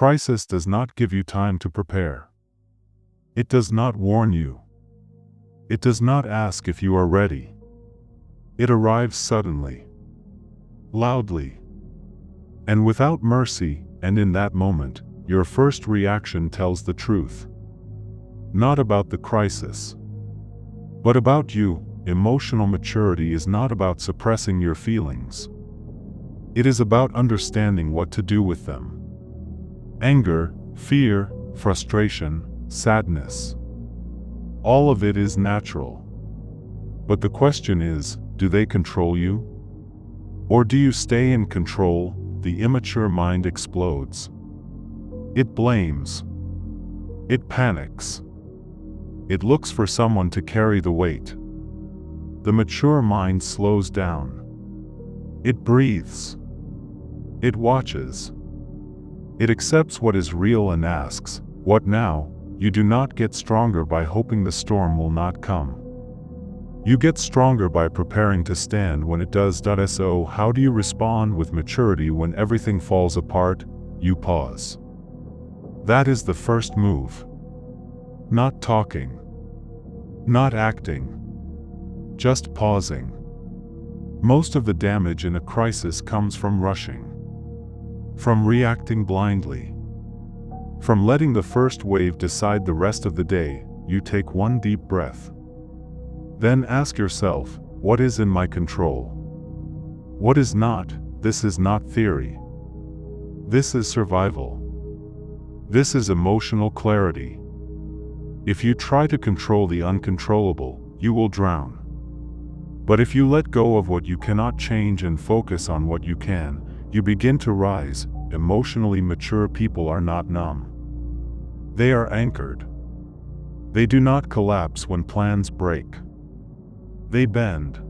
crisis does not give you time to prepare. It does not warn you. It does not ask if you are ready. It arrives suddenly, loudly, and without mercy, and in that moment, your first reaction tells the truth. Not about the crisis, but about you. Emotional maturity is not about suppressing your feelings. It is about understanding what to do with them. Anger, fear, frustration, sadness. All of it is natural. But the question is, do they control you? Or do you stay in control? The immature mind explodes. It blames. It panics. It looks for someone to carry the weight. The mature mind slows down. It breathes. It watches. It accepts what is real and asks, "What now?" You do not get stronger by hoping the storm will not come. You get stronger by preparing to stand when it does. So how do you respond with maturity when everything falls apart? You pause. That is the first move. Not talking. Not acting. Just pausing. Most of the damage in a crisis comes from rushing. From reacting blindly. From letting the first wave decide the rest of the day. You take one deep breath. Then ask yourself, what is in my control? What is not? This is not theory. This is survival. This is emotional clarity. If you try to control the uncontrollable, you will drown. But if you let go of what you cannot change and focus on what you can, you begin to rise. Emotionally mature people are not numb. They are anchored. They do not collapse when plans break. They bend.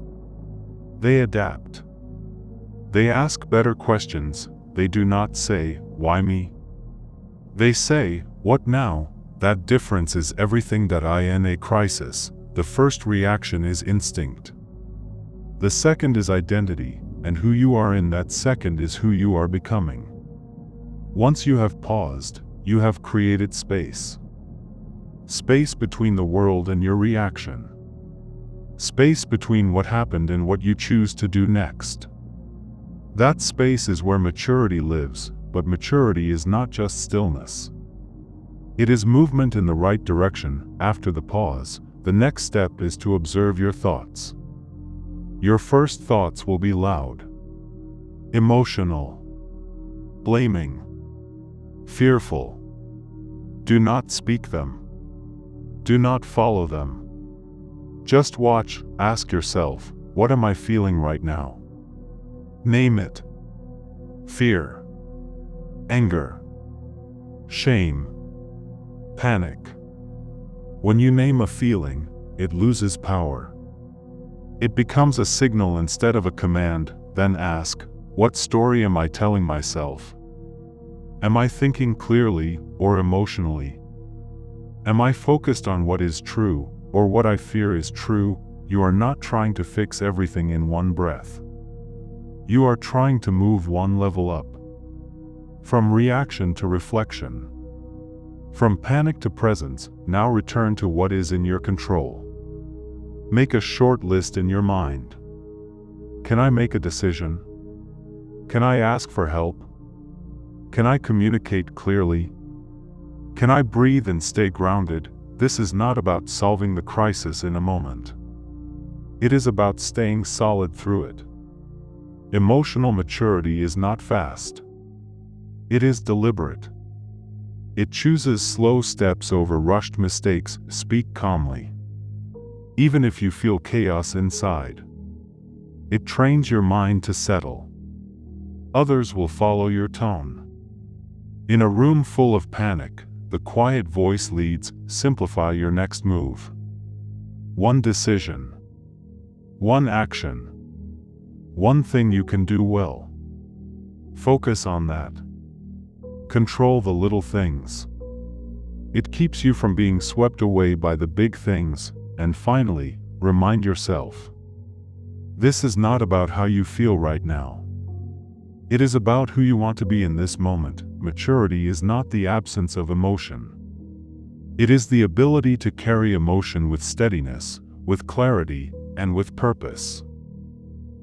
They adapt. They ask better questions. They do not say, "Why me?" They say, "What now?" That difference is everything. In a crisis, the first reaction is instinct. The second is identity, and who you are in that second is who you are becoming. Once you have paused, you have created space. Space between the world and your reaction. Space between what happened and what you choose to do next. That space is where maturity lives, but maturity is not just stillness. It is movement in the right direction. After the pause, the next step is to observe your thoughts. Your first thoughts will be loud, emotional, blaming, fearful. Do not speak them. Do not follow them. Just watch. Ask yourself, what am I feeling right now? Name it. Fear, anger, shame, panic. When you name a feeling, it loses power. It becomes a signal instead of a command. Then ask, what story am I telling myself? Am I thinking clearly or emotionally? Am I focused on what is true or what I fear is true? You are not trying to fix everything in one breath. You are trying to move one level up. From reaction to reflection. From panic to presence. Now return to what is in your control. Make a short list in your mind. Can I make a decision? Can I ask for help? Can I communicate clearly? Can I breathe and stay grounded? This is not about solving the crisis in a moment. It is about staying solid through it. Emotional maturity is not fast. It is deliberate. It chooses slow steps over rushed mistakes. Speak calmly. Even if you feel chaos inside. It trains your mind to settle. Others will follow your tone. In a room full of panic, the quiet voice leads. Simplify your next move. One decision. One action. One thing you can do well. Focus on that. Control the little things. It keeps you from being swept away by the big things. And finally, remind yourself. This is not about how you feel right now. It is about who you want to be in this moment. maturity is not the absence of emotion. It is the ability to carry emotion with steadiness, with clarity, and with purpose.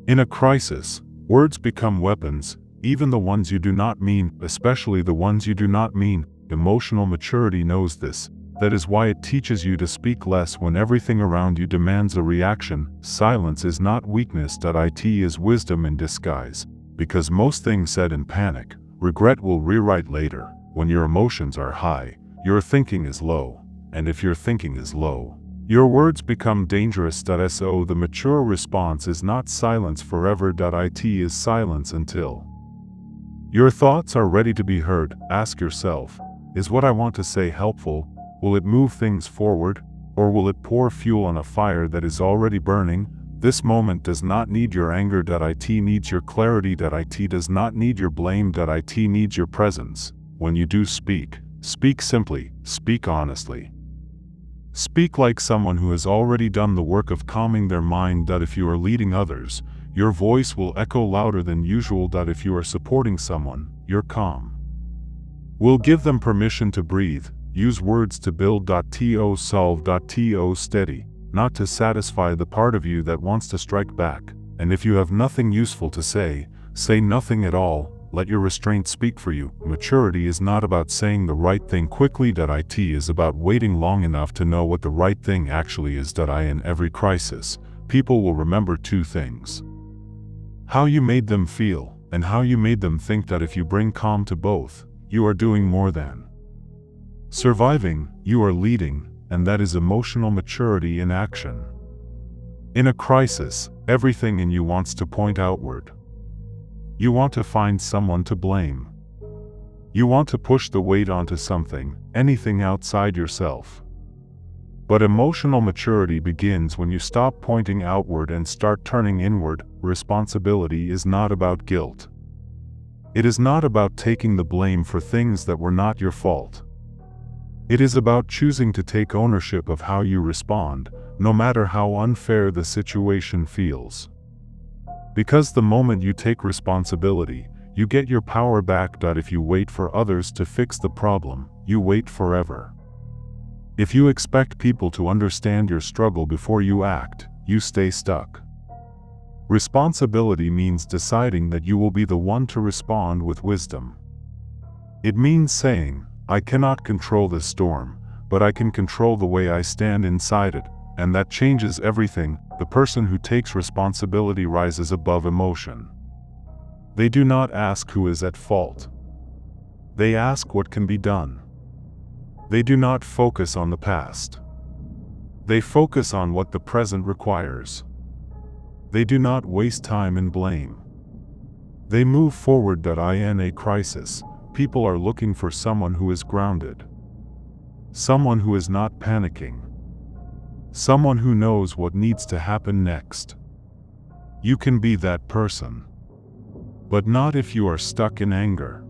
In a crisis, words become weapons, even the ones you do not mean, especially the ones you do not mean. Emotional maturity knows this. That is why it teaches you to speak less when everything around you demands a reaction. Silence is not weakness. It is wisdom in disguise. Because most things said in panic, regret will rewrite later. When your emotions are high, your thinking is low. And if your thinking is low, your words become dangerous. So the mature response is not silence forever. It is silence until your thoughts are ready to be heard. Ask yourself, is what I want to say helpful? Will it move things forward, or will it pour fuel on a fire that is already burning? This moment does not need your anger. It needs your clarity. It does not need your blame. It needs your presence. When you do speak, speak simply, speak honestly. Speak like someone who has already done the work of calming their mind. If you are leading others, your voice will echo louder than usual. If you are supporting someone, your calm will give them permission to breathe. Use words to build. To solve. To steady, not to satisfy the part of you that wants to strike back. And if you have nothing useful to say, say nothing at all. Let your restraint speak for you. Maturity is not about saying the right thing quickly. It is about waiting long enough to know what the right thing actually is. In every crisis, people will remember two things: how you made them feel, and how you made them think. If you bring calm to both, you are doing more than surviving, you are leading, and that is emotional maturity in action. In a crisis, everything in you wants to point outward. You want to find someone to blame. You want to push the weight onto something, anything outside yourself. But emotional maturity begins when you stop pointing outward and start turning inward. Responsibility is not about guilt. It is not about taking the blame for things that were not your fault. It is about choosing to take ownership of how you respond, no matter how unfair the situation feels. Because the moment you take responsibility, you get your power back. If you wait for others to fix the problem, you wait forever. If you expect people to understand your struggle before you act, you stay stuck. Responsibility means deciding that you will be the one to respond with wisdom. It means saying, I cannot control this storm, but I can control the way I stand inside it, and that changes everything. The person who takes responsibility rises above emotion. They do not ask who is at fault. They ask what can be done. They do not focus on the past. They focus on what the present requires. They do not waste time in blame. They move forward. In a crisis, people are looking for someone who is grounded. Someone who is not panicking. Someone who knows what needs to happen next. You can be that person. But not if you are stuck in anger.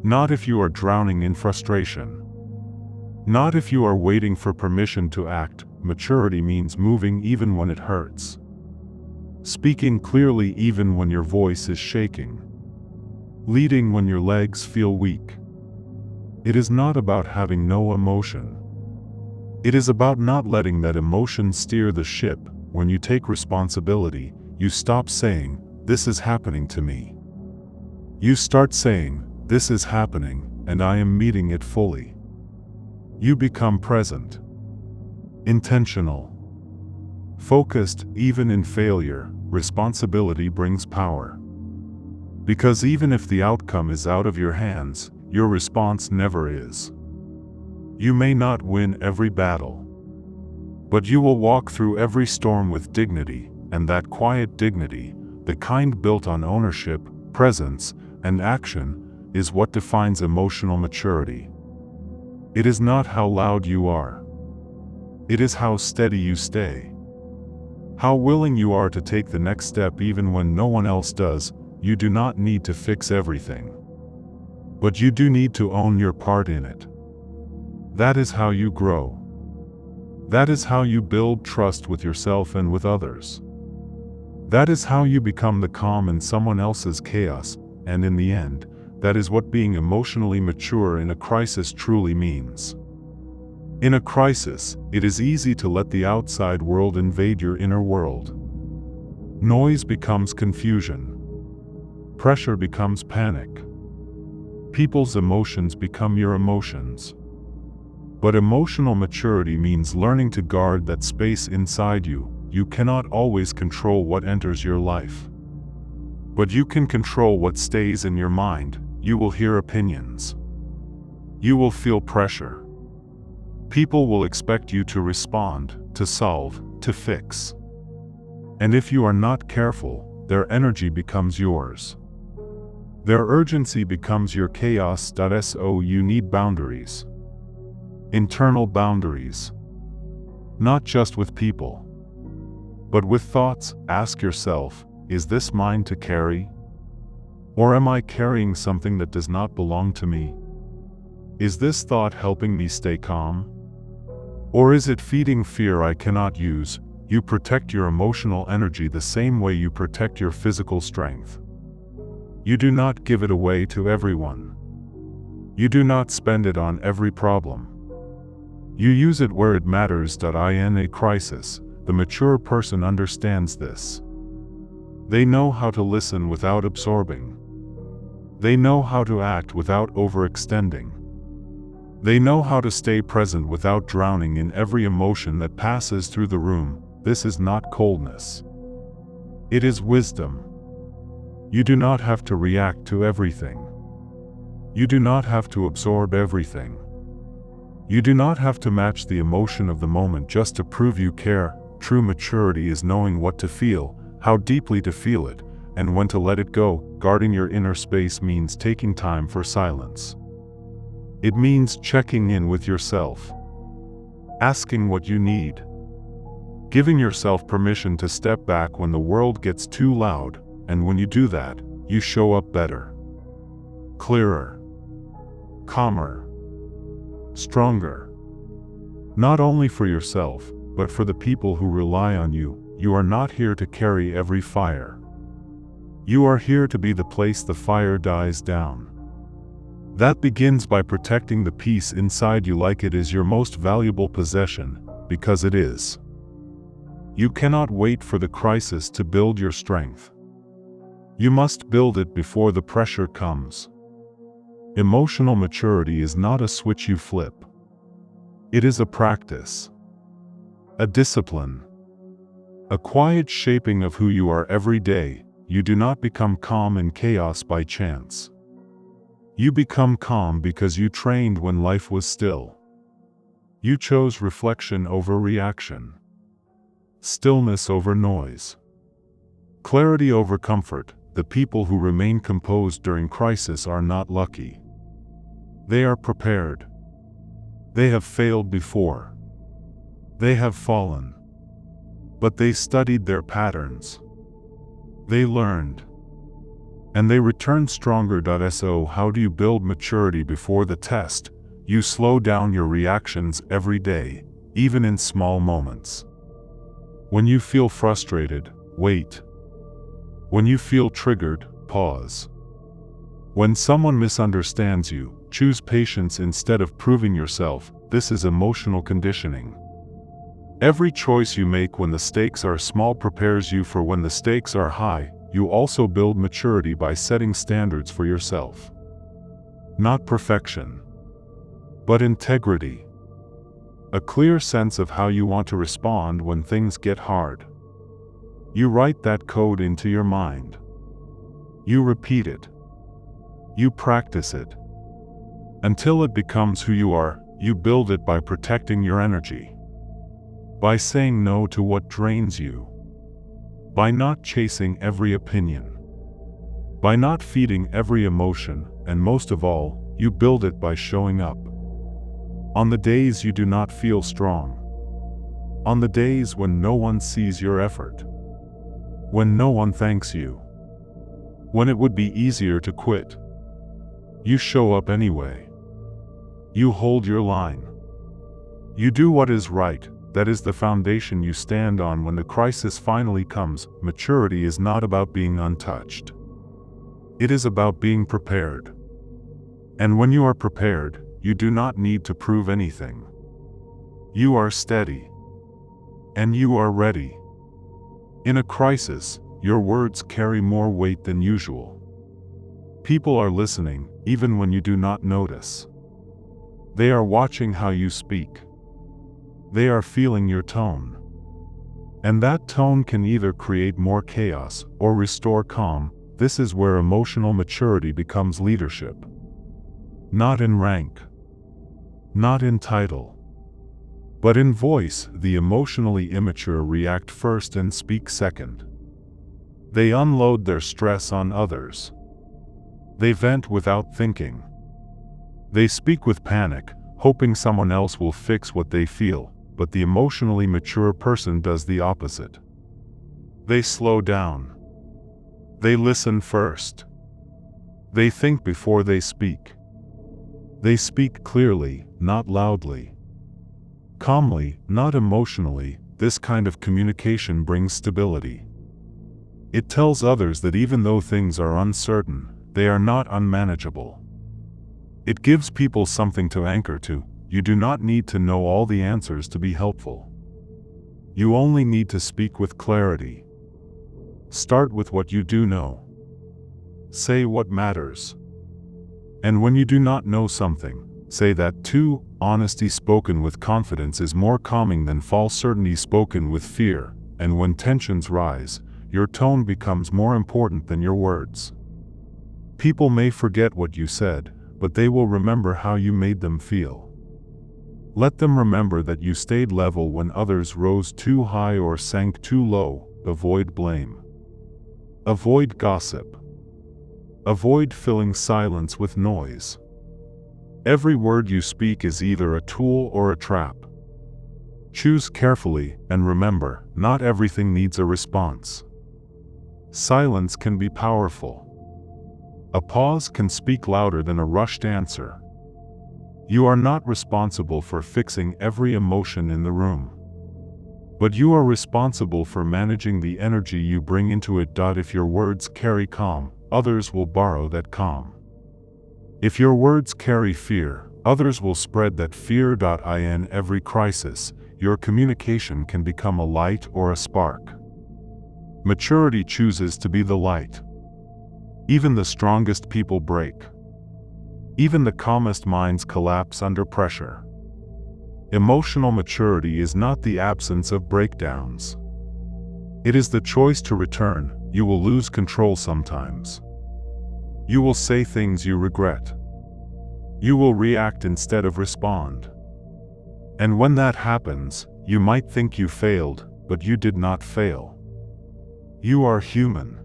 Not if you are drowning in frustration. Not if you are waiting for permission to act. Maturity means moving even when it hurts. Speaking clearly even when your voice is shaking. Leading when your legs feel weak. It is not about having no emotion. It is about not letting that emotion steer the ship. When you take responsibility, you stop saying, "This is happening to me." You start saying, "This is happening, and I am meeting it fully." You become present, intentional, focused. Even in failure, responsibility brings power. Because even if the outcome is out of your hands, your response never is. You may not win every battle, but you will walk through every storm with dignity, and that quiet dignity, the kind built on ownership, presence, and action, is what defines emotional maturity. It is not how loud you are. It is how steady you stay. How willing you are to take the next step even when no one else does. You do not need to fix everything, but you do need to own your part in it. That is how you grow. That is how you build trust with yourself and with others. That is how you become the calm in someone else's chaos, and in the end, That is what being emotionally mature in a crisis truly means. In a crisis, it is easy to let the outside world invade your inner world. Noise becomes confusion. Pressure becomes panic. People's emotions become your emotions. But emotional maturity means learning to guard that space inside you. You cannot always control what enters your life. But you can control what stays in your mind. You will hear opinions. You will feel pressure. People will expect you to respond, to solve, to fix. And if you are not careful, their energy becomes yours. Their urgency becomes your chaos. So you need boundaries. Internal boundaries. Not just with people, but with thoughts. Ask yourself, is this mine to carry? Or am I carrying something that does not belong to me? Is this thought helping me stay calm? Or is it feeding fear I cannot use? You protect your emotional energy the same way you protect your physical strength. You do not give it away to everyone. You do not spend it on every problem. You use it where it matters. In a crisis, the mature person understands this. They know how to listen without absorbing. They know how to act without overextending. They know how to stay present without drowning in every emotion that passes through the room. This is not coldness. It is wisdom. You do not have to react to everything. You do not have to absorb everything. You do not have to match the emotion of the moment just to prove you care. True maturity is knowing what to feel, how deeply to feel it, and when to let it go. Guarding your inner space means taking time for silence. It means checking in with yourself, asking what you need, giving yourself permission to step back when the world gets too loud, and when you do that, you show up better, clearer, calmer, stronger. Not only for yourself, but for the people who rely on you. You are not here to carry every fire. You are here to be the place the fire dies down. That begins by protecting the peace inside you like it is your most valuable possession, because it is. You cannot wait for the crisis to build your strength. You must build it before the pressure comes. Emotional maturity is not a switch you flip. It is a practice, a discipline, a quiet shaping of who you are every day. You do not become calm in chaos by chance. You become calm because you trained when life was still. You chose reflection over reaction, stillness over noise, clarity over comfort. The people who remain composed during crisis are not lucky. They are prepared. They have failed before. They have fallen. But they studied their patterns. They learned. And they returned stronger. So how do you build maturity before the test? You slow down your reactions every day, even in small moments. When you feel frustrated, wait. When you feel triggered, pause. When someone misunderstands you, choose patience instead of proving yourself. This is emotional conditioning. Every choice you make when the stakes are small prepares you for when the stakes are high. You also build maturity by setting standards for yourself. Not perfection, but integrity. A clear sense of how you want to respond when things get hard. You write that code into your mind. You repeat it. You practice it. Until it becomes who you are. You build it by protecting your energy, by saying no to what drains you, by not chasing every opinion, by not feeding every emotion, and most of all, you build it by showing up. On the days you do not feel strong, on the days when no one sees your effort, when no one thanks you, when it would be easier to quit, you show up anyway. You hold your line. You do what is right. That is the foundation you stand on when the crisis finally comes. Maturity is not about being untouched. It is about being prepared. And when you are prepared, you do not need to prove anything. You are steady. And you are ready. In a crisis, your words carry more weight than usual. People are listening, even when you do not notice. They are watching how you speak. They are feeling your tone. And that tone can either create more chaos or restore calm. This is where emotional maturity becomes leadership. Not in rank. Not in title. But in voice. The emotionally immature react first and speak second. They unload their stress on others. They vent without thinking. They speak with panic, hoping someone else will fix what they feel, but the emotionally mature person does the opposite. They slow down. They listen first. They think before they speak. They speak clearly, not loudly. Calmly, not emotionally. This kind of communication brings stability. It tells others that even though things are uncertain, they are not unmanageable. It gives people something to anchor to. You do not need to know all the answers to be helpful. You only need to speak with clarity. Start with what you do know. Say what matters. And when you do not know something, say that too. Honesty spoken with confidence is more calming than false certainty spoken with fear, and when tensions rise, your tone becomes more important than your words. People may forget what you said, but they will remember how you made them feel. Let them remember that you stayed level when others rose too high or sank too low. Avoid blame. Avoid gossip. Avoid filling silence with noise. Every word you speak is either a tool or a trap. Choose carefully, and remember, not everything needs a response. Silence can be powerful. A pause can speak louder than a rushed answer. You are not responsible for fixing every emotion in the room. But you are responsible for managing the energy you bring into it. If your words carry calm, others will borrow that calm. If your words carry fear, others will spread that fear. In every crisis, your communication can become a light or a spark. Maturity chooses to be the light. Even the strongest people break. Even the calmest minds collapse under pressure. Emotional maturity is not the absence of breakdowns. It is the choice to return. You will lose control sometimes. You will say things you regret. You will react instead of respond. And when that happens, you might think you failed, but you did not fail. You are human.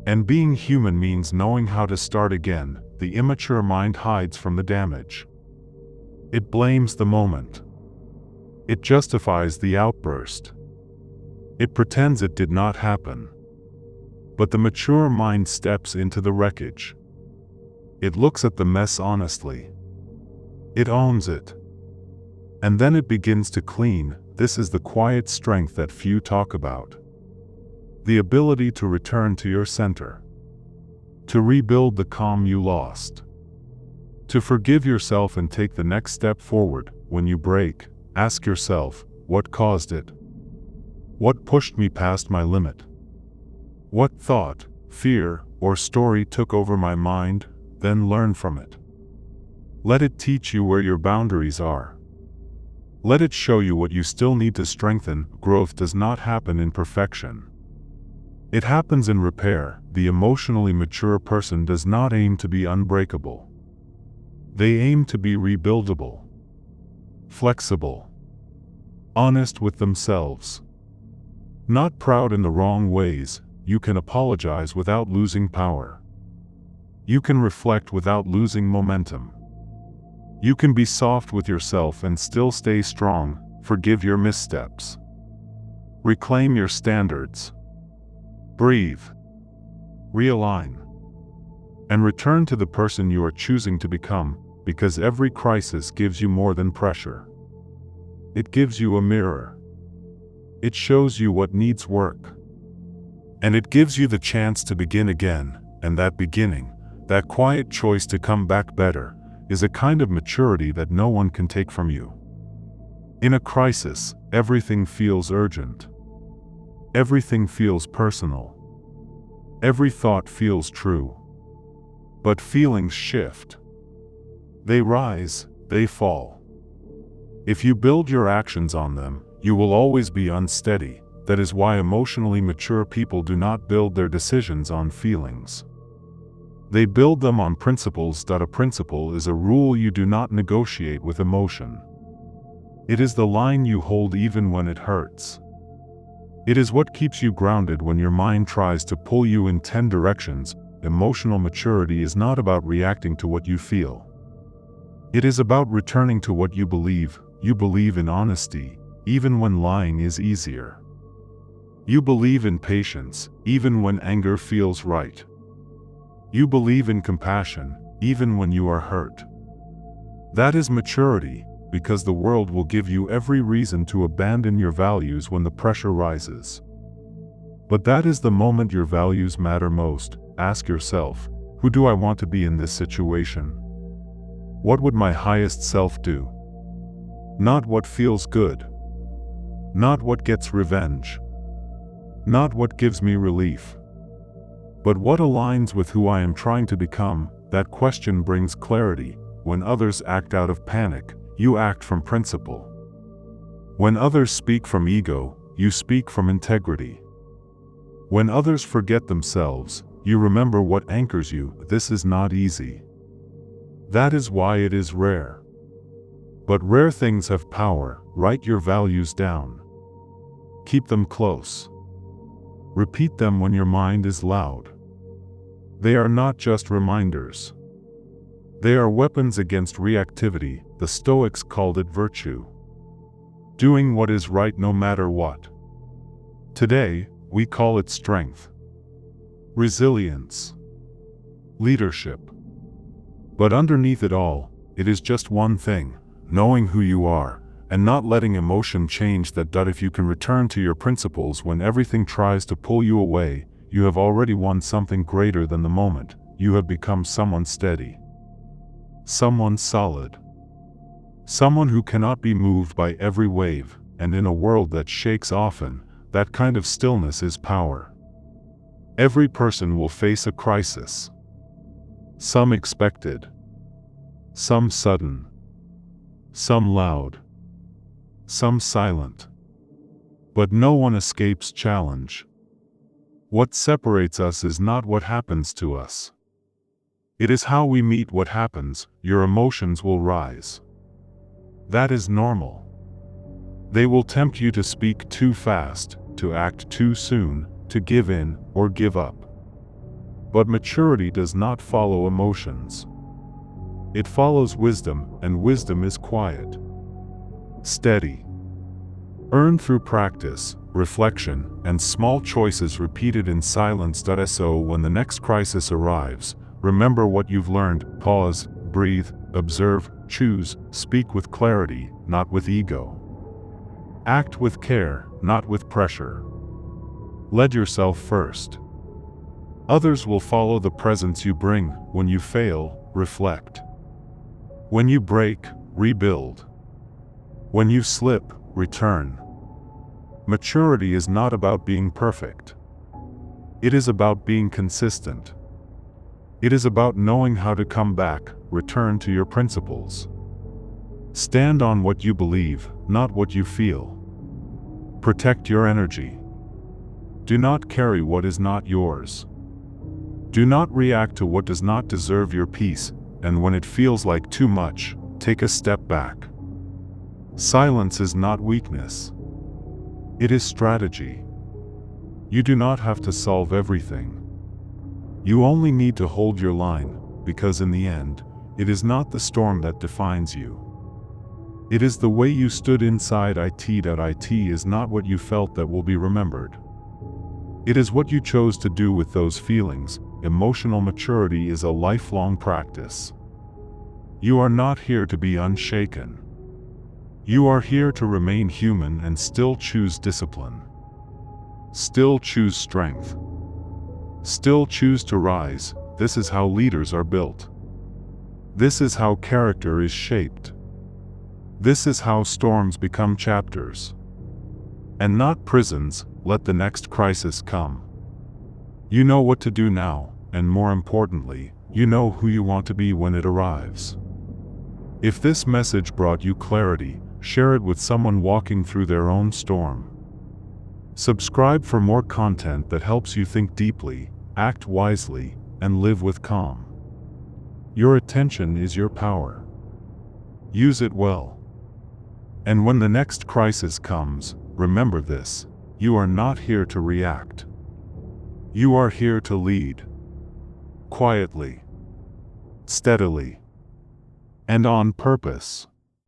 And being human means knowing how to start again. The immature mind hides from the damage. It blames the moment. It justifies the outburst. It pretends it did not happen. But the mature mind steps into the wreckage. It looks at the mess honestly. It owns it. And then it begins to clean. This is the quiet strength that few talk about. The ability to return to your center. To rebuild the calm you lost. To forgive yourself and take the next step forward. When you break, ask yourself, what caused it? What pushed me past my limit? What thought, fear, or story took over my mind? Then learn from it. Let it teach you where your boundaries are. Let it show you what you still need to strengthen. Growth does not happen in perfection. It happens in repair. The emotionally mature person does not aim to be unbreakable. They aim to be rebuildable, flexible, honest with themselves. Not proud in the wrong ways. You can apologize without losing power. You can reflect without losing momentum. You can be soft with yourself and still stay strong. Forgive your missteps. Reclaim your standards. Breathe. Realign. And return to the person you are choosing to become, because every crisis gives you more than pressure. It gives you a mirror. It shows you what needs work. And it gives you the chance to begin again, and that beginning, that quiet choice to come back better, is a kind of maturity that no one can take from you. In a crisis, everything feels urgent. Everything feels personal. Every thought feels true. But feelings shift. They rise, they fall. If you build your actions on them, you will always be unsteady. That is why emotionally mature people do not build their decisions on feelings. They build them on principles. A principle is a rule you do not negotiate with emotion. It is the line you hold even when it hurts. It is what keeps you grounded when your mind tries to pull you in 10 directions. Emotional maturity is not about reacting to what you feel. It is about returning to what you believe. You believe in honesty, even when lying is easier. You believe in patience, even when anger feels right. You believe in compassion, even when you are hurt. That is maturity, because the world will give you every reason to abandon your values when the pressure rises. But that is the moment your values matter most. Ask yourself, who do I want to be in this situation? What would my highest self do? Not what feels good. Not what gets revenge. Not what gives me relief. But what aligns with who I am trying to become. That question brings clarity. When others act out of panic, you act from principle. When others speak from ego, you speak from integrity. When others forget themselves, you remember what anchors you. This is not easy. That is why it is rare. But rare things have power. Write your values down. Keep them close. Repeat them when your mind is loud. They are not just reminders. They are weapons against reactivity. The Stoics called it virtue. Doing what is right no matter what. Today, we call it strength, resilience, leadership. But underneath it all, it is just one thing: knowing who you are, and not letting emotion change that. If you can return to your principles when everything tries to pull you away, you have already won something greater than the moment. You have become someone steady, someone solid, someone who cannot be moved by every wave. And in a world that shakes often, that kind of stillness is power. Every person will face a crisis. Some expected, some sudden, some loud, some silent. But no one escapes challenge. What separates us is not what happens to us. It is how we meet what happens. Your emotions will rise. That is normal. They will tempt you to speak too fast, to act too soon, to give in or give up. But maturity does not follow emotions. It follows wisdom, and wisdom is quiet, steady, earned through practice, reflection, and small choices repeated in silence. So when the next crisis arrives, remember what you've learned. Pause, breathe, observe, choose, speak with clarity, not with ego. Act with care, not with pressure. Lead yourself first. Others will follow the presence you bring. When you fail, reflect. When you break, rebuild. When you slip, return. Maturity is not about being perfect. It is about being consistent. It is about knowing how to come back, return to your principles. Stand on what you believe, not what you feel. Protect your energy. Do not carry what is not yours. Do not react to what does not deserve your peace, and when it feels like too much, take a step back. Silence is not weakness. It is strategy. You do not have to solve everything. You only need to hold your line, because in the end, it is not the storm that defines you. It is the way you stood inside it. It is not what you felt that will be remembered. It is what you chose to do with those feelings. Emotional maturity is a lifelong practice. You are not here to be unshaken. You are here to remain human and still choose discipline. Still choose strength. Still choose to rise. This is how leaders are built. This is how character is shaped. This is how storms become chapters. And not prisons. Let the next crisis come. You know what to do now, and more importantly, you know who you want to be when it arrives. If this message brought you clarity, share it with someone walking through their own storm. Subscribe for more content that helps you think deeply, act wisely, and live with calm. Your attention is your power. Use it well. And when the next crisis comes, remember this: you are not here to react. You are here to lead. Quietly, steadily, and on purpose.